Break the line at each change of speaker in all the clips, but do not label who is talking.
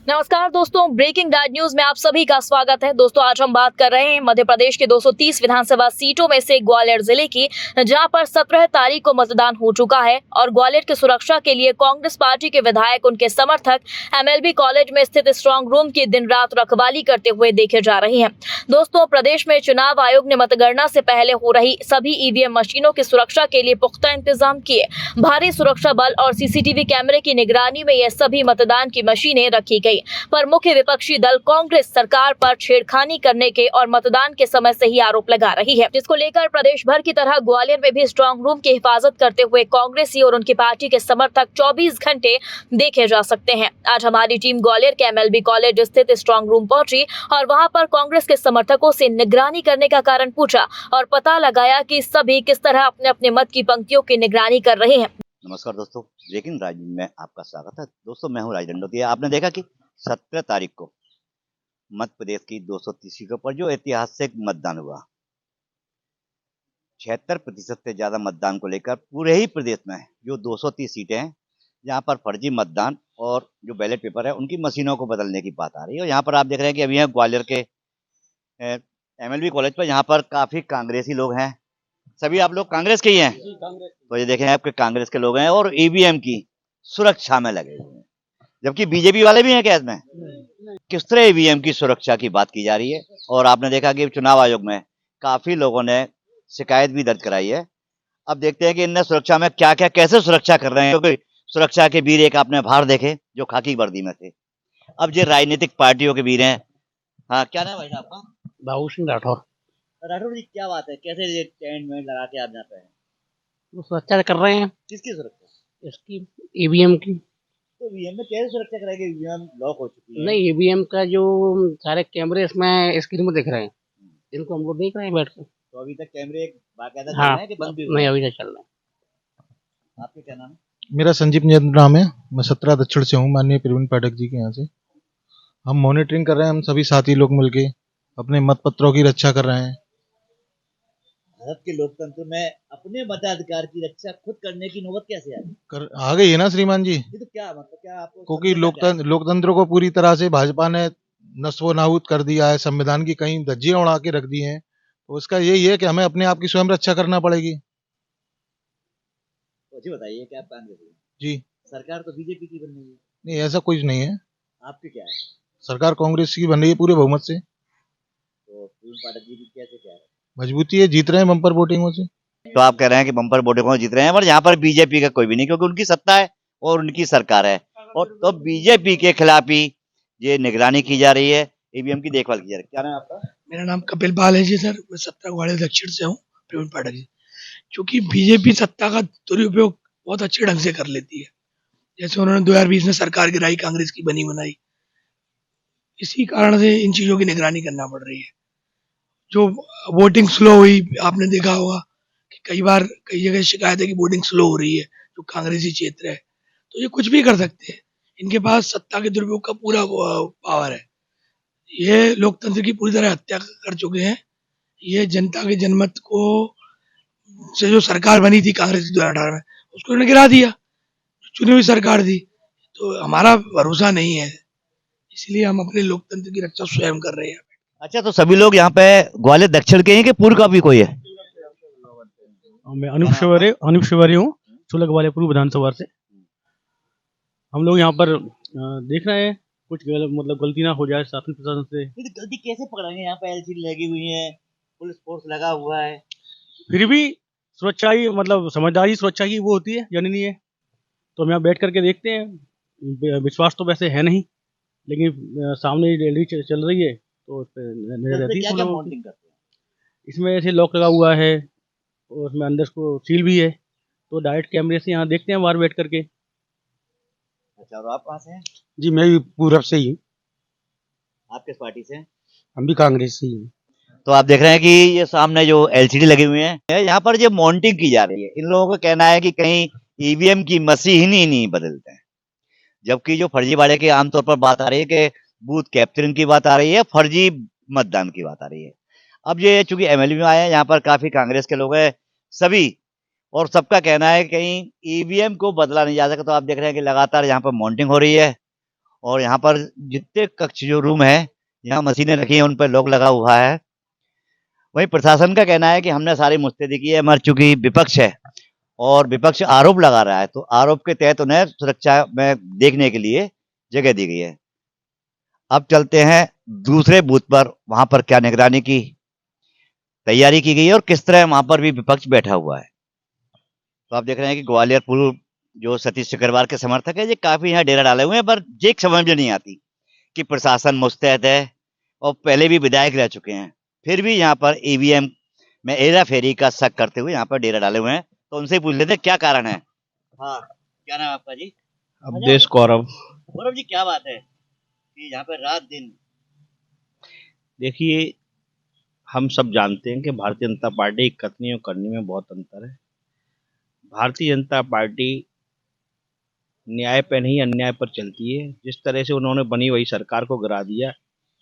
नमस्कार दोस्तों, breaking diet news में आप सभी का स्वागत है। दोस्तों, आज हम बात कर रहे हैं मध्य प्रदेश के 230 विधानसभा सीटों में से ग्वालियर जिले की, जहां पर 17 तारीख को मतदान हो चुका है और ग्वालियर की सुरक्षा के लिए कांग्रेस पार्टी के विधायक, उनके समर्थक एमएलबी कॉलेज में स्थित स्ट्रांग रूम की दिन रात रखवाली करते हुए देखे जा रहे हैं। दोस्तों, प्रदेश में चुनाव आयोग ने मतगणना से पहले हो रही सभी ईवीएम मशीनों की सुरक्षा के लिए पुख्ता इंतजाम किए। भारी सुरक्षा बल और सीसीटीवी कैमरे की निगरानी में यह सभी मतदान की मशीनें रखी गई। पर मुख्य विपक्षी दल कांग्रेस सरकार पर छेड़खानी करने के और मतदान के समय से ही आरोप लगा रही है, जिसको लेकर प्रदेश भर की तरह ग्वालियर में भी स्ट्रांग रूम की हिफाजत करते हुए कांग्रेसी और उनकी पार्टी के समर्थक 24 घंटे देखे जा सकते हैं। आज हमारी टीम ग्वालियर के एमएलबी कॉलेज स्थित स्ट्रांग रूम पहुंची और वहां पर कांग्रेस के समर्थकों से निगरानी करने का कारण पूछा और पता लगाया कि सभी किस तरह अपने अपने मत की पंक्तियों की निगरानी कर रहे हैं।
नमस्कार दोस्तों, ब्रेकिंग राज में आपका स्वागत है। दोस्तों, मैं हूं राज दंडोतिया। आपने देखा कि 17 तारीख को मध्य प्रदेश की 230 सीटों पर जो ऐतिहासिक मतदान हुआ, 76% से ज्यादा मतदान को लेकर पूरे ही प्रदेश में जो 230 सीटें हैं, जहां पर फर्जी मतदान और जो बैलेट पेपर है उनकी मशीनों को बदलने की बात आ रही है। और यहाँ पर आप देख रहे हैं कि अभी यहाँ ग्वालियर के एमएलबी कॉलेज पर यहाँ पर काफी कांग्रेसी लोग हैं। सभी आप लोग कांग्रेस के ही हैं? तो ये देखें, आपके कांग्रेस के लोग हैं और ईवीएम की सुरक्षा में लगे हुए हैं, जबकि बीजेपी वाले भी हैं क्या इसमें? किस तरह ईवीएम की सुरक्षा की बात की जा रही है। और आपने देखा कि चुनाव आयोग में काफी लोगों ने शिकायत भी दर्ज कराई है। अब देखते हैं कि इनने सुरक्षा में क्या क्या कैसे सुरक्षा कर रहे हैं, क्योंकि सुरक्षा के वीर एक आपने बाहर देखे जो खाकी वर्दी में थे। अब ये राजनीतिक पार्टियों के वीर हैं। हाँ, क्या नाम है आपका?
बाबू सिंह राठौर।
राठौर जी, क्या बात है, कैसे ये टेंट वेंट लगा के आप यहाँ पे हैं?
वो सुरक्षा कर रहे हैं
किसकी सुरक्षा?
इसकी ईवीएम की।
तो ईवीएम में कैसे सुरक्षा कराएंगे? ईवीएम लॉक हो चुकी है।
नहीं, ईवीएम का जो सारे कैमरे इसमें स्क्रीन में दिख रहे हैं, इनको हम लोग देख रहे हैं बैठ कर।
तो अभी तक कैमरे बाकायदा चल
हाँ,
रहे हैं कि बंद भी हुए?
नहीं अभी तक चल रहे हैं।
आपके क्या नाम है?
मेरा संजीव नियंत्र नाम है। मैं 17 दक्षिण से हूँ, माननीय प्रवीण पाठक जी के यहाँ से। हम मॉनिटरिंग कर रहे हैं, हम सभी साथी लोग मिलके अपने मत पत्रों की रक्षा कर रहे हैं।
भारत के लोकतंत्र में अपने मताधिकार की रक्षा खुद करने की नौबत कैसे
आ गई है ना श्रीमान जी,
ये तो क्या मतलब, क्या आपको
क्योंकि
समझना क्या है?
लोकतंत्र को पूरी तरह से भाजपा ने नस्व नाबूद कर दिया है, संविधान की कहीं धज्जियां उड़ा के रख दी हैं। तो उसका यही है कि हमें अपने आप की स्वयं रक्षा करना पड़ेगी।
तो जी बताइए कि आप कांग्रेस हैं?
जी
सरकार तो बीजेपी की बन रही है।
नहीं, ऐसा कुछ नहीं है।
आपके क्या है?
सरकार कांग्रेस की बन रही है पूरे बहुमत से।
तो प्रवीण पाठक जी की कैसे क्या है?
मजबूती है, जीत रहे हैं बम्पर वोटिंगों से।
तो आप कह रहे हैं कि बम्पर वोटिंगों से जीत रहे हैं, पर यहाँ पर बीजेपी का कोई भी नहीं, क्योंकि उनकी सत्ता है और उनकी सरकार है। और तो बीजेपी के खिलाफ ही ये निगरानी की जा रही है, ईवीएम की देखभाल की जा रही है। क्या नाम है आपका?
मेरा नाम कपिल पाल है जी सर। मैं 17 ग्वालियर दक्षिण से हूँ, प्रवीण पाठक जी। क्योंकि बीजेपी सत्ता का दुरुपयोग बहुत अच्छे ढंग से कर लेती है। जैसे उन्होंने 2020 में सरकार गिराई, कांग्रेस की बनी बनाई। इसी कारण से इन चीज़ों की निगरानी करना पड़ रही है। जो वोटिंग स्लो हुई, आपने देखा होगा कि कई बार कई जगह शिकायत है कि वोटिंग स्लो हो रही है, जो कांग्रेसी क्षेत्र है। तो ये कुछ भी कर सकते हैं, इनके पास सत्ता के दुरुपयोग का पूरा पावर है। ये लोकतंत्र की पूरी तरह हत्या कर चुके हैं। ये जनता के जनमत को से जो सरकार बनी थी कांग्रेस 2018 में, उसको उन्होंने गिरा दिया। चुनी हुई सरकार थी, तो हमारा भरोसा नहीं है, इसलिए हम अपने लोकतंत्र की रक्षा स्वयं कर रहे हैं।
अच्छा, तो सभी लोग यहाँ पे ग्वालियर दक्षिण के हैं कि पूर्व का भी कोई है?
मैं अनूप शिवारी हूँ, सुलग वाले पूर्व विधानसभा से। हम लोग यहाँ पर देख रहे हैं कुछ मतलब गलती ना हो जाए शासन प्रशासन से।
गलती कैसे पकड़ेंगे? यहाँ पे एलसीडी लगी हुई है, पुलिस फोर्स लगा हुआ है,
फिर भी सुरक्षा ही मतलब समझदारी सुरक्षा ही वो होती है, जननी है। तो हम यहाँ बैठ करके देखते हैं। विश्वास तो वैसे है नहीं, लेकिन सामने रैली चल रही है तो उस पर नजर रहती है।
क्या मॉनिटरिंग करते हैं?
इसमें ऐसे लॉक लगा हुआ है और उसमें अंदर को सील भी है, तो डायरेक्ट कैमरे से यहाँ देखते हैं बाहर बैठ करके।
अच्छा, और आप कहाँ से हैं?
जी मैं भी पूरब से ही हूँ।
आप किस पार्टी से हैं?
हम भी कांग्रेस से ही हैं।
तो आप देख रहे हैं कि ये सामने जो एलसीडी लगी हुई है, यहाँ पर जो मॉनिटरिंग की जा रही है। इन लोगों का कहना है कि कहीं ईवीएम की मशीन ही नहीं बदलते हैं, जबकि जो फर्जीवाड़े की आमतौर पर बात आ रही है कि बूथ कैप्चरिंग की बात आ रही है, फर्जी मतदान की बात आ रही है। अब ये चूंकि एमएलबी में आए हैं, यहाँ पर काफी कांग्रेस के लोग हैं सभी, और सबका कहना है कि कहीं ईवीएम को बदला नहीं जा सका। तो आप देख रहे हैं कि लगातार यहाँ पर मॉनिटरिंग हो रही है और यहाँ पर जितने कक्ष जो रूम है, यहाँ मशीनें रखी हैं, उन पर लॉक लगा हुआ है। वहीं प्रशासन का कहना है कि हमने सारी मुस्तैदी की है, मगर चूंकि विपक्ष है और विपक्ष आरोप लगा रहा है, तो आरोप के तहत उन्हें सुरक्षा में देखने के लिए जगह दी गई है। अब चलते हैं दूसरे बूथ पर, वहां पर क्या निगरानी की तैयारी की गई है और किस तरह वहां पर भी विपक्ष बैठा हुआ है। तो आप देख रहे हैं कि ग्वालियर पूर्व जो सतीश सिकरवार के समर्थक है, ये काफी यहाँ डेरा डाले हुए हैं, पर ये समझ में नहीं आती कि प्रशासन मुस्तैद है और पहले भी विधायक रह चुके हैं, फिर भी यहाँ पर ईवीएम में हेरा फेरी का शक करते हुए यहाँ पर डेरा डाले हुए हैं। तो उनसे पूछ लेते हैं क्या कारण है। हाँ, क्या नाम है आपका जी?
अवधेश गौरव।
गौरव जी, क्या बात है कि यहाँ पर रात दिन?
देखिए, हम सब जानते हैं कि भारतीय जनता पार्टी की कथनी और करनी में बहुत अंतर है। भारतीय जनता पार्टी न्याय पर नहीं अन्याय पर चलती है। जिस तरह से उन्होंने बनी हुई सरकार को गिरा दिया,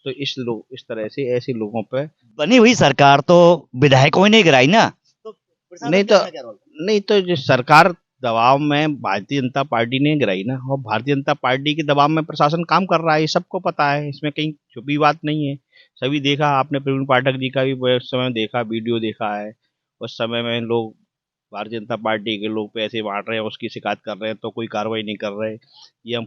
तो इस तरह से ऐसे लोगों पे
बनी हुई सरकार तो विधायकों ही नहीं गिराई ना, तो प्रशासन
नहीं
का
तो
क्या रोल?
नहीं तो जो सरकार दबाव में भारतीय जनता पार्टी ने गिराई ना, और भारतीय जनता पार्टी के दबाव में प्रशासन काम कर रहा है, ये सबको पता है, इसमें कहीं छुपी बात नहीं है। सभी देखा, आपने प्रवीण पाठक जी का भी उस समय देखा, वीडियो देखा है। उस समय में लोग भारतीय जनता पार्टी के लोग पैसे बांट रहे हैं, उसकी शिकायत कर रहे हैं, तो कोई कार्रवाई नहीं कर रहे। ये हम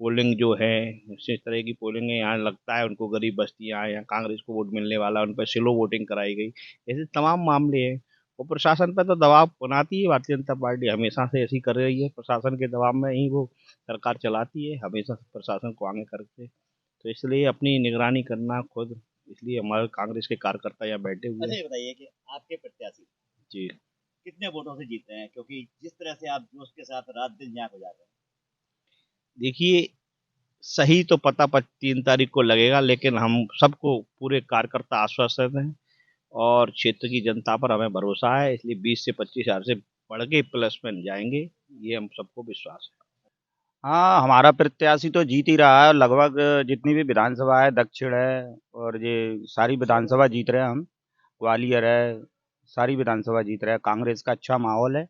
पोलिंग जो है, इस तरह की पोलिंग है, यहाँ लगता है उनको गरीब बस्तियाँ, यहाँ कांग्रेस को वोट मिलने वाला, उन पर स्लो वोटिंग कराई गई, ऐसे तमाम मामले हैं। और प्रशासन पर तो दबाव बनाती है भारतीय जनता पार्टी, हमेशा से ऐसी कर रही है। प्रशासन के दबाव में ही वो सरकार चलाती है, हमेशा प्रशासन को आगे करके। तो इसलिए अपनी निगरानी करना खुद, इसलिए हमारे कांग्रेस के कार्यकर्ता यहाँ बैठे हुए
अच्छा,
हैं।
ये बताइए कि आपके प्रत्याशी
जी,
कितने वोटों से जीते हैं, क्योंकि जिस तरह से आप जोश के साथ रात दिन यहाँ को जा रहे हैं।
देखिए, सही तो पता 3 तारीख को लगेगा, लेकिन हम सबको पूरे कार्यकर्ता आश्वस्त हैं और क्षेत्र की जनता पर हमें भरोसा है, इसलिए 20 से 25 हज़ार से बढ़ के प्लस में जाएंगे, ये हम सबको विश्वास है।
हाँ, हमारा प्रत्याशी तो जीत ही रहा है। लगभग जितनी भी विधानसभा है, दक्षिण है और ये सारी विधानसभा जीत रहे हैं हम। ग्वालियर है, सारी विधानसभा जीत रहे हैं। कांग्रेस का अच्छा माहौल है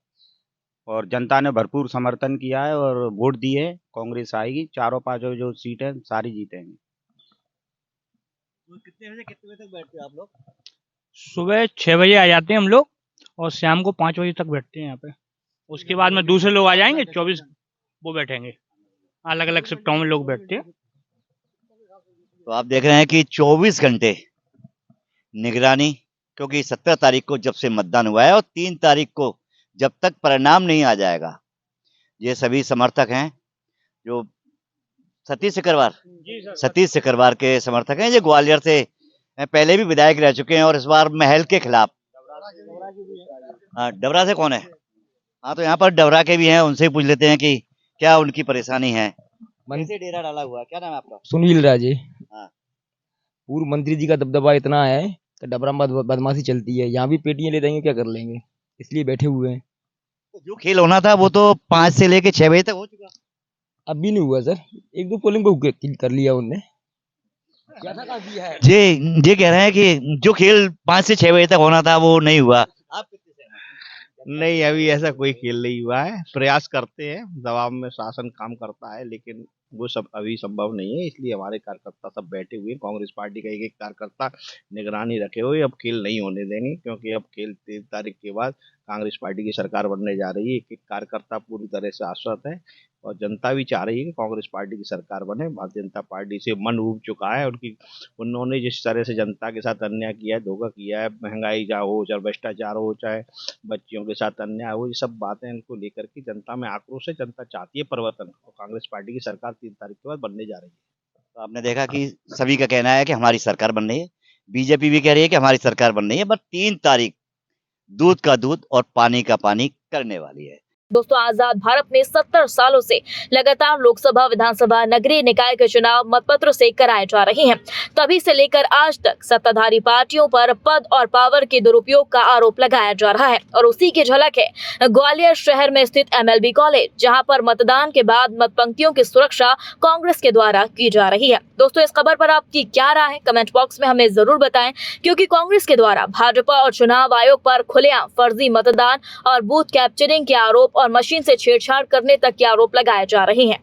और जनता ने भरपूर समर्थन किया है और वोट दिए है। कांग्रेस आएगी, चारों पांचों जो सीट है सारी जीतेंगे।
तो कितने बजे तक बैठते हो आप लोग?
सुबह 6 बजे आ जाते हैं हम लोग और शाम को 5 बजे तक बैठते हैं यहाँ पे। उसके बाद में दूसरे लोग आ जाएंगे, 24 वो बैठेंगे, अलग अलग शिफ्टों में लोग बैठते हैं।
तो आप देख रहे हैं कि 24 घंटे निगरानी, क्योंकि 17 तारीख को जब से मतदान हुआ है और 3 तारीख को जब तक परिणाम नहीं आ जाएगा, ये सभी समर्थक हैं जो सतीश सिकरवार के समर्थक हैं। ये ग्वालियर से पहले भी विधायक रह चुके हैं और इस बार महल के खिलाफ। हाँ, डबरा से कौन है? हाँ, तो यहाँ पर डबरा के भी हैं, उनसे पूछ लेते हैं कि क्या उनकी परेशानी है। कैसे डेरा डाला हुआ है? क्या नाम है आपका?
सुनील राजे।
हाँ।
पूर्व मंत्री जी का दबदबा इतना है कि डबरा में बदमाशी चलती है, यहाँ भी पेटियां ले देंगे, क्या कर लेंगे, इसलिए बैठे हुए हैं।
तो जो खेल होना था वो तो 5 से लेके 6 बजे तक हो चुका।
अब भी नहीं हुआ सर, 1-2 पोलिंग को कर लिया उनने।
ये कह रहे हैं कि जो खेल 5 से 6 बजे तक होना था वो नहीं हुआ। आप कितने सहमत हैं?
नहीं, अभी ऐसा कोई खेल नहीं हुआ है। प्रयास करते हैं, दबाव में शासन काम करता है, लेकिन वो सब अभी संभव नहीं है। इसलिए हमारे कार्यकर्ता सब बैठे हुए हैं। कांग्रेस पार्टी का एक कार्यकर्ता निगरानी रखे हुए, अब खेल नहीं होने देंगे, क्योंकि अब खेल 3 तारीख के बाद कांग्रेस पार्टी की सरकार बनने जा रही है। एक कार्यकर्ता पूरी तरह से आश्वस्त है और जनता भी चाह रही है कि कांग्रेस पार्टी की सरकार बने। भारतीय जनता पार्टी से मन उब चुका है उन्होंने जिस तरह से जनता के साथ अन्याय किया है, धोखा किया है, महंगाई हो, चाहे भ्रष्टाचार हो, चाहे बच्चियों के साथ अन्याय हो, ये सब बातें इनको लेकर के जनता में आक्रोश है। जनता चाहती है परिवर्तन और कांग्रेस पार्टी की सरकार 3 तारीख के बाद बनने जा रही है।
तो आपने देखा कि सभी का कहना है कि हमारी सरकार बन रही है, बीजेपी भी कह रही है कि हमारी सरकार बन रही है, बस 3 तारीख दूध का दूध और पानी का पानी करने वाली है।
दोस्तों, आजाद भारत में 70 सालों से लगातार लोकसभा, विधानसभा, नगरीय निकाय के चुनाव मतपत्र से कराए जा रहे हैं। तभी से लेकर आज तक सत्ताधारी पार्टियों पर पद और पावर के दुरुपयोग का आरोप लगाया जा रहा है और उसी की झलक है ग्वालियर शहर में स्थित MLB कॉलेज, जहां पर मतदान के बाद मतपंक्तियों की सुरक्षा कांग्रेस के द्वारा की जा रही है। दोस्तों, इस खबर पर आपकी क्या राय है, कमेंट बॉक्स में हमें जरूर बताएं, क्योंकि कांग्रेस के द्वारा भाजपा और चुनाव आयोग पर खुलेआम फर्जी मतदान और बूथ कैप्चरिंग के आरोप और मशीन से छेड़छाड़ करने तक के आरोप लगाए जा रहे हैं।